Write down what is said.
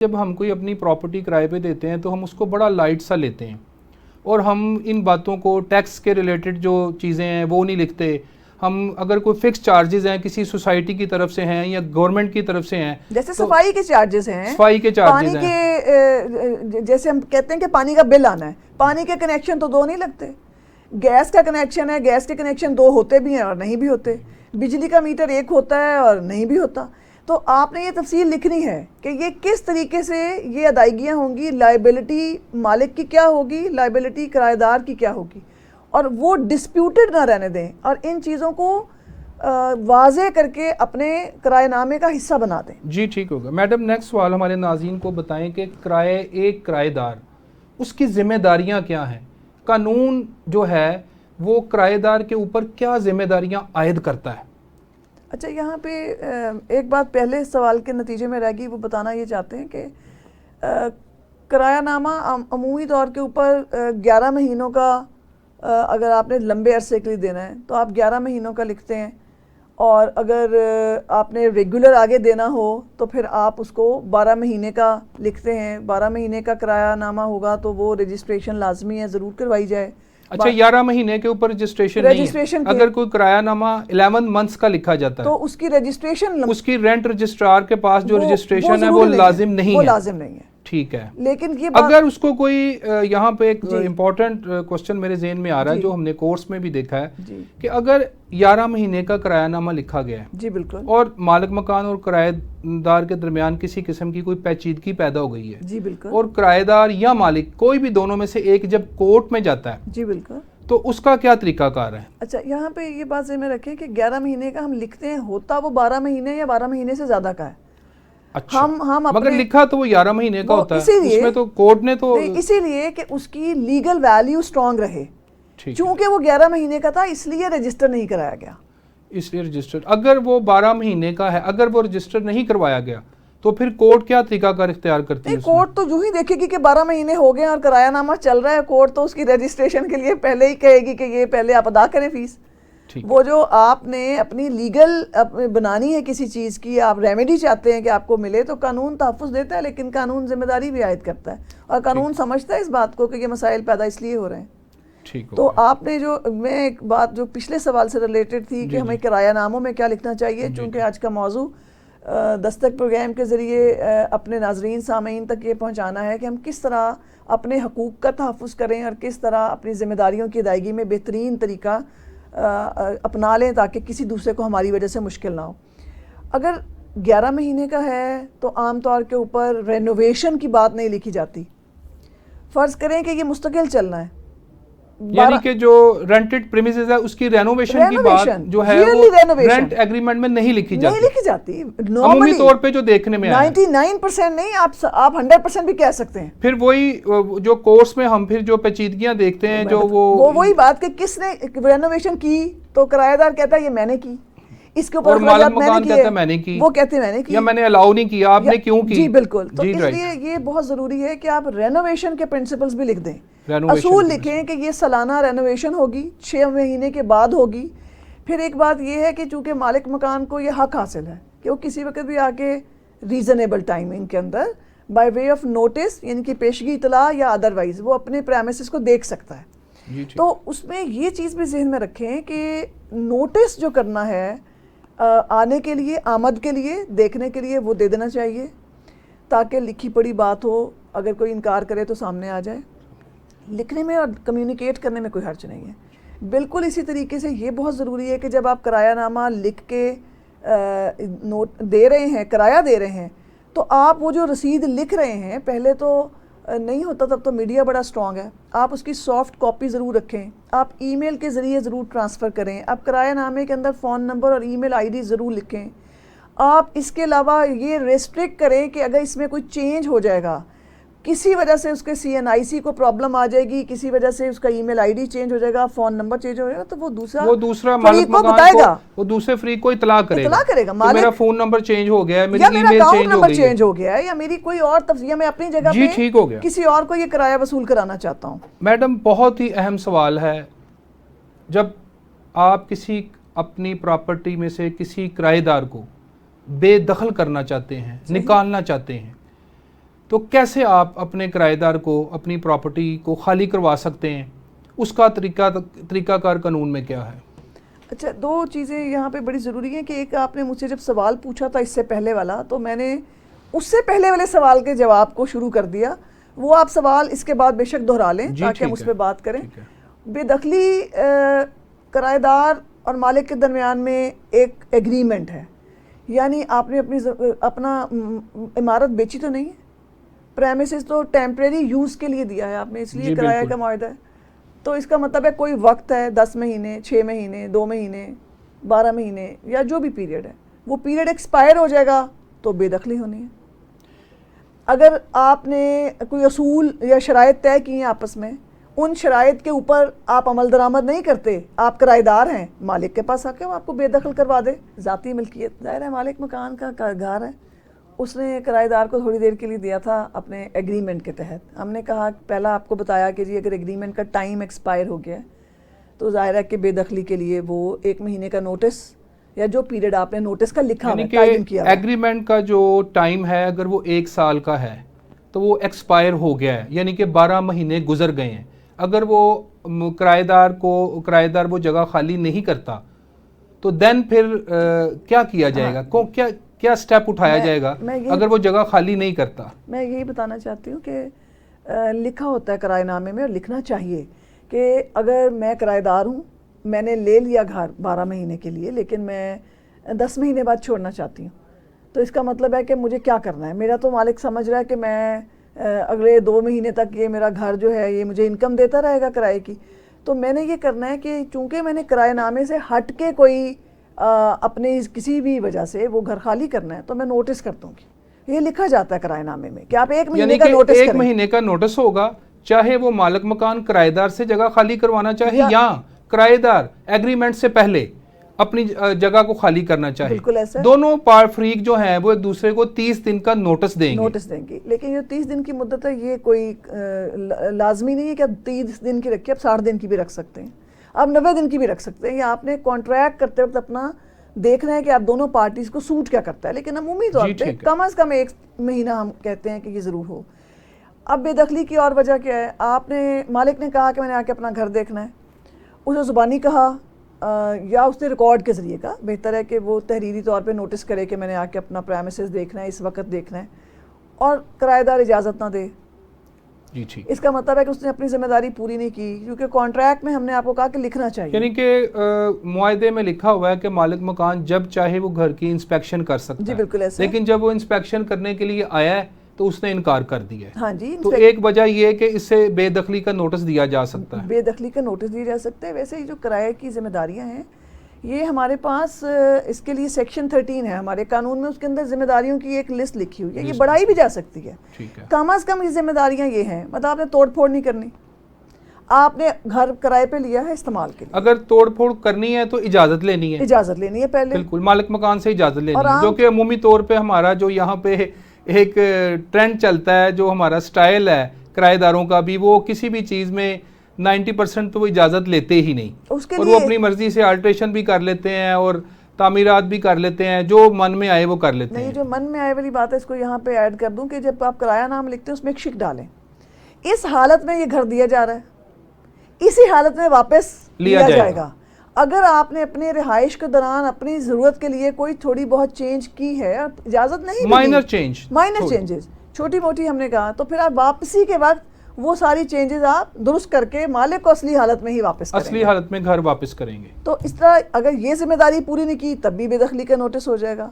جب ہم کوئی اپنی پراپرٹی کرائے پہ دیتے ہیں تو ہم اس کو بڑا لائٹ سا لیتے ہیں اور ہم ان باتوں کو ٹیکس کے ریلیٹڈ جو چیزیں ہیں وہ نہیں لکھتے. ہم اگر کوئی فکس چارجز ہیں کسی سوسائٹی کی طرف سے ہیں یا گورنمنٹ کی طرف سے ہیں, جیسے صفائی کے چارجز ہیں, صفائی کے چارجز ہیں, پانی کے جیسے ہم کہتے ہیں کہ پانی کا بل آنا ہے, پانی کے کنیکشن تو دو نہیں لگتے. گیس کا کنیکشن ہے, گیس کے کنیکشن دو ہوتے بھی ہیں اور نہیں بھی ہوتے. بجلی کا میٹر ایک ہوتا ہے اور نہیں بھی ہوتا. تو آپ نے یہ تفصیل لکھنی ہے کہ یہ کس طریقے سے یہ ادائیگیاں ہوں گی, لائبلٹی مالک کی کیا ہوگی, لائبلٹی کرایہ دار کی کیا ہوگی, اور وہ ڈسپیوٹڈ نہ رہنے دیں اور ان چیزوں کو واضح کر کے اپنے کرایہ نامے کا حصہ بنا دیں. جی ٹھیک ہوگا. میڈم نیکسٹ سوال ہمارے ناظرین کو بتائیں کہ ایک کرایہ دار اس کی ذمہ داریاں کیا ہیں؟ قانون جو ہے وہ کرایہ دار کے اوپر کیا ذمہ داریاں عائد کرتا ہے؟ اچھا, یہاں پہ ایک بات پہلے سوال کے نتیجے میں رہ گئی, وہ بتانا یہ چاہتے ہیں کہ کرایہ نامہ عمومی طور کے اوپر 11 مہینوں کا اگر آپ نے لمبے عرصے کے لیے دینا ہے تو آپ 11 مہینوں کا لکھتے ہیں, اور اگر آپ نے ریگولر آگے دینا ہو تو پھر آپ اس کو 12 مہینے کا لکھتے ہیں. 12 مہینے کا کرایہ نامہ ہوگا تو وہ رجسٹریشن لازمی ہے, ضرور کروائی جائے. اچھا, 11 مہینے کے اوپر رجسٹریشن نہیں ہے. اگر کوئی کرایہ نامہ 11 منتھس کا لکھا جاتا ہے تو اس کی رجسٹریشن, اس کی رینٹ رجسٹرار کے پاس جو رجسٹریشن ہے وہ لازم نہیں ہے. وہ لازم نہیں ہے. ٹھیک ہے. لیکن یہ اگر اس کو کوئی یہاں پہ ایک امپورٹنٹ کوسچن میرے ذہن میں آ رہا ہے جو ہم نے کورس میں بھی دیکھا ہے کہ اگر 11 مہینے کا کرایہ نامہ لکھا گیا ہے, جی بالکل, اور مالک مکان اور کرایہ دار کے درمیان کسی قسم کی کوئی پیچیدگی پیدا ہو گئی ہے, جی بالکل, اور کرایہ دار یا مالک کوئی بھی دونوں میں سے ایک جب کورٹ میں جاتا ہے, جی بالکل, تو اس کا کیا طریقہ کار ہے؟ اچھا, یہاں پہ یہ بات ذہن میں رکھیں کہ 11 مہینے کا ہم لکھتے ہیں, ہوتا وہ 12 مہینے یا 12 مہینے سے زیادہ کا ہے. اچھا, مگر لکھا تو وہ 11 مہینے کا ہوتا ہے, اس میں تو کورٹ نے تو اسی لیے کہ اس کی لیگل ویلیو سٹرونگ رہے, چونکہ وہ 11 مہینے کا تھا اس لیے رجسٹر نہیں کرایا گیا. اس لیے رجسٹر, اگر وہ 12 مہینے کا ہے, اگر وہ رجسٹر نہیں کروایا گیا تو پھر کورٹ کیا طریقہ کار اختیار کرتی ہے؟ کورٹ تو جو ہی دیکھے گی کہ 12 مہینے ہو گئے اور کرایہ نامہ چل رہا ہے, کورٹ تو اس کی رجسٹریشن کے لیے پہلے ہی کہے گی کہ یہ پہلے آپ ادا کریں فیس. وہ جو آپ نے اپنی لیگل بنانی ہے کسی چیز کی, آپ ریمیڈی چاہتے ہیں کہ آپ کو ملے, تو قانون تحفظ دیتا ہے, لیکن قانون ذمہ داری بھی عائد کرتا ہے, اور قانون سمجھتا ہے اس بات کو کہ یہ مسائل پیدا اس لیے ہو رہے ہیں. تو آپ نے جو, میں ایک بات جو پچھلے سوال سے ریلیٹڈ تھی کہ ہمیں کرایہ ناموں میں کیا لکھنا چاہیے, چونکہ آج کا موضوع دستک پروگرام کے ذریعے اپنے ناظرین سامعین تک یہ پہنچانا ہے کہ ہم کس طرح اپنے حقوق کا تحفظ کریں اور کس طرح اپنی ذمہ داریوں کی ادائیگی میں بہترین طریقہ اپنا لیں تاکہ کسی دوسرے کو ہماری وجہ سے مشکل نہ ہو. اگر 11 مہینے کا ہے تو عام طور کے اوپر رینوویشن کی بات نہیں لکھی جاتی. فرض کریں کہ یہ مستقل چلنا ہے, یعنی کہ جو رینٹڈ پریمیسز ہے اس کی رینوویشن کی بات جو ہے وہ رینٹ ایگریمنٹ میں نہیں لکھی جاتی. عمومی طور پہ جو دیکھنے میں 99% نہیں, آپ 100% بھی کہہ سکتے ہیں. پھر وہی جو کورس میں ہم پھر جو پیچیدگیاں دیکھتے ہیں جو وہی بات کہ کس نے رینوویشن کی, تو کرایہ دار کہتا ہے یہ میں نے کی, اس کے اوپر مالک مکان کہتا ہے میں نے کی, وہ کہتے ہیں میں نے کی, یا میں نے الاؤ نہیں کیا, آپ نے کیوں کی. جی بالکل. تو اس لیے یہ بہت ضروری ہے کہ آپ رینوویشن کے پرنسپلز بھی لکھ دیں, اصول لکھیں کہ یہ سالانہ رینوویشن ہوگی, 6 مہینے کے بعد ہوگی. پھر ایک بات یہ ہے کہ چونکہ مالک مکان کو یہ حق حاصل ہے کہ وہ کسی وقت بھی آ کے ریزنیبل ٹائمنگ کے اندر بائی وے آف نوٹس, یعنی کہ پیشگی اطلاع یا ادروائز, وہ اپنے پریمیسز کو دیکھ سکتا ہے. تو اس میں یہ چیز بھی ذہن میں رکھیں کہ نوٹس جو کرنا ہے آنے کے لیے, آمد کے لیے, دیکھنے کے لیے, وہ دے دینا چاہیے تاکہ لکھی پڑی بات ہو, اگر کوئی انکار کرے تو سامنے آ جائے. لکھنے میں اور کمیونیکیٹ کرنے میں کوئی حرج نہیں ہے. بالکل اسی طریقے سے یہ بہت ضروری ہے کہ جب آپ کرایہ نامہ لکھ کے نوٹ دے رہے ہیں, کرایہ دے رہے ہیں, تو آپ وہ جو رسید لکھ رہے ہیں, پہلے تو نہیں ہوتا تب تو میڈیا بڑا سٹرونگ ہے, آپ اس کی سافٹ کاپی ضرور رکھیں, آپ ای میل کے ذریعے ضرور ٹرانسفر کریں, آپ کرایہ نامے کے اندر فون نمبر اور ای میل آئی ڈی ضرور لکھیں. آپ اس کے علاوہ یہ ریسٹرکٹ کریں کہ اگر اس میں کوئی چینج ہو جائے گا, کسی وجہ سے اس کے CNIC کو پرابلم آ جائے گی, کسی وجہ سے اس کا ای میل آئی ڈی چینج ہو جائے گا, فون نمبر چینج ہو جائے گا, تو وہ دوسرا مالک مکان کو, وہ دوسرے فریق کو اطلاع کرے گا مالک, میرا فون نمبر چینج ہو گیا ہے, میری ای میل چینج ہو گیا ہے, یا میری کوئی اور تفصیل, میں اپنی جگہ پہ کسی اور کو یہ کرایہ وصول کرانا چاہتا ہوں. میڈم بہت ہی اہم سوال ہے, جب آپ کسی اپنی پراپرٹی میں سے کسی کرایہ دار کو بے دخل کرنا چاہتے ہیں, نکالنا چاہتے ہیں, تو کیسے آپ اپنے کرایہ دار کو اپنی پراپرٹی کو خالی کروا سکتے ہیں؟ اس کا طریقہ کار قانون میں کیا ہے؟ اچھا، دو چیزیں یہاں پہ بڑی ضروری ہیں کہ ایک آپ نے مجھ سے جب سوال پوچھا تھا اس سے پہلے والا، تو میں نے اس سے پہلے والے سوال کے جواب کو شروع کر دیا. وہ آپ سوال اس کے بعد بے شک دہرا لیں تاکہ ہم اس پہ بات کریں. بے دخلی کرایہ دار اور مالک کے درمیان میں ایک ایگریمنٹ ہے، یعنی آپ نے اپنا عمارت بیچی تو نہیں ہے، پریمیسز تو ٹیمپریری یوز کے لیے دیا ہے آپ نے، اس لیے کرایہ کا معاہدہ ہے. تو اس کا مطلب ہے کوئی وقت ہے، 10 مہینے، 6 مہینے، 2 مہینے، 12 مہینے یا جو بھی پیریڈ ہے، وہ پیریڈ ایکسپائر ہو جائے گا تو بے دخلی ہونی ہے. اگر آپ نے کوئی اصول یا شرائط طے کی ہیں آپس میں، ان شرائط کے اوپر آپ عمل درآمد نہیں کرتے، آپ کرایہ دار ہیں، مالک کے پاس آ کے وہ آپ کو بے دخل کروا دے. ذاتی ملکیت، ظاہر ہے مالک مکان کا گھر ہے، اس نے کرایہ دار کو تھوڑی دیر کے لیے دیا تھا اپنے ایگریمنٹ کے تحت. ہم نے کہا، پہلا آپ کو بتایا کہ جی اگر ایگریمنٹ کا ٹائم ایکسپائر ہو گیا تو ظاہر ہے کہ بے دخلی کے لیے وہ 1 مہینے کا نوٹس یا جو پیریڈ آپ نے نوٹس کا لکھا یعنی ہے، تعین کیا ہے. ایگریمنٹ کا جو ٹائم ہے اگر وہ 1 سال کا ہے تو وہ ایکسپائر ہو گیا ہے، یعنی کہ 12 مہینے گزر گئے ہیں. اگر وہ کرایہ دار وہ جگہ خالی نہیں کرتا تو دین پھر کیا کیا جائے گا؟ کیا سٹیپ اٹھایا جائے گا اگر وہ جگہ خالی نہیں کرتا؟ میں یہی بتانا چاہتی ہوں کہ لکھا ہوتا ہے کرایہ نامے میں، اور لکھنا چاہیے کہ اگر میں کرایہ دار ہوں، میں نے لے لیا گھر 12 مہینے کے لیے، لیکن میں 10 مہینے بعد چھوڑنا چاہتی ہوں، تو اس کا مطلب ہے کہ مجھے کیا کرنا ہے. میرا تو مالک سمجھ رہا ہے کہ میں اگلے 2 مہینے تک یہ میرا گھر جو ہے یہ مجھے انکم دیتا رہے گا کرائے کی. تو میں نے یہ کرنا ہے کہ چونکہ میں نے کرایہ نامے سے ہٹ کے کوئی اپنے کسی بھی وجہ سے وہ گھر خالی کرنا ہے تو میں نوٹس کر دوں گی. یہ لکھا جاتا ہے کرایہ نامے میں کہ آپ 1 مہینے کا نوٹس کریں. 1 مہینے کا نوٹس ہوگا، چاہے وہ مالک مکان کرایہ دار سے جگہ خالی کروانا چاہے یا کرایہ دار ایگریمنٹ سے پہلے اپنی جگہ کو خالی کرنا چاہے. بالکل ایسا، دونوں فریق جو ہیں وہ ایک دوسرے کو 30 دن کا نوٹس دیں گے. لیکن یہ 30 دن کی مدت ہے، یہ کوئی لازمی نہیں ہے کہ آپ 30 دن کی رکھیں، آپ 60 دن کی بھی رکھ سکتے ہیں، آپ 90 دن کی بھی رکھ سکتے ہیں. یا آپ نے کانٹریکٹ کرتے وقت اپنا دیکھنا ہے کہ آپ دونوں پارٹیز کو سوٹ کیا کرتا ہے، لیکن عمومی طور پہ کم از کم 1 مہینہ ہم کہتے ہیں کہ یہ ضرور ہو. اب بے دخلی کی اور وجہ کیا ہے؟ آپ نے، مالک نے کہا کہ میں نے آ کے اپنا گھر دیکھنا ہے، اسے زبانی کہا یا اس نے ریکارڈ کے ذریعے کہا. بہتر ہے کہ وہ تحریری طور پہ نوٹس کرے کہ میں نے آ کے اپنا پریمیسز دیکھنا ہے، اس وقت دیکھنا ہے، اور کرایہ دار اجازت نہ دے. جی ٹھیک. اس کا مطلب ہے کہ اس نے اپنی ذمہ داری پوری نہیں کی، کیونکہ کانٹریکٹ میں ہم نے آپ کو کہا کہ لکھنا چاہیے، یعنی کہ معاہدے میں لکھا ہوا ہے کہ مالک مکان جب چاہے وہ گھر کی انسپیکشن کر سکتا ہے. جی بالکل ایسا. لیکن جب وہ انسپیکشن کرنے کے لیے آیا ہے تو اس نے انکار کر دیا ہے. ہاں جی. تو ایک وجہ یہ ہے کہ اس سے بے دخلی کا نوٹس دیا جا سکتا ہے. بے دخلی کا نوٹس دیا جا سکتا ہے. ویسے ہی جو کرایہ کی ذمہ داریاں ہیں یہ ہمارے پاس اس کے لیے سیکشن 13 ہے ہمارے قانون میں، اس کے اندر ذمہ داریوں کی ایک لسٹ لکھی ہوئی ہے. یہ بڑھائی بھی جا سکتی ہے. کم از کم یہ ذمہ داریاں یہ ہیں، مطلب آپ نے توڑ پھوڑ نہیں کرنی، آپ نے گھر کرائے پہ لیا ہے استعمال کے لیے. اگر توڑ پھوڑ کرنی ہے تو اجازت لینی ہے. اجازت لینی ہے پہلے، بالکل مالک مکان سے اجازت لینی ہے، جو کہ عمومی طور پہ ہمارا جو یہاں پہ ایک ٹرینڈ چلتا ہے، جو ہمارا سٹائل ہے کرایہ داروں کا بھی، وہ کسی بھی چیز میں 90% تو وہ اجازت لیتے ہی نہیں، اور وہ اپنی مرضی سے آلٹریشن بھی کر لیتے ہیں اور تعمیرات بھی کر لیتے ہیں، جو من میں آئے وہ کر لیتے ہیں. نہیں، جو من میں آئے والی بات ہے اس کو یہاں پہ ایڈ کر دوں کہ جب آپ کرایہ نام لکھتے ہیں اس میں ایک شک ڈالیں، اس حالت میں یہ گھر دیا جا رہا ہے، اسی حالت میں واپس لیا جائے گا. اگر آپ نے اپنے رہائش کے دوران اپنی ضرورت کے لیے کوئی تھوڑی بہت چینج کی ہے، اجازت نہیں، مائنر چینجز چھوٹی موٹی ہم نے کہا، تو پھر آپ واپسی کے وقت وہ ساری چینجز آپ درست کر کے مالک کو اصلی حالت میں ہی واپس کریں گے، اصلی حالت میں گھر واپس کریں گے. تو اس طرح اگر یہ ذمہ داری پوری نہیں کی تب بھی بے دخلی کا نوٹس ہو جائے گا.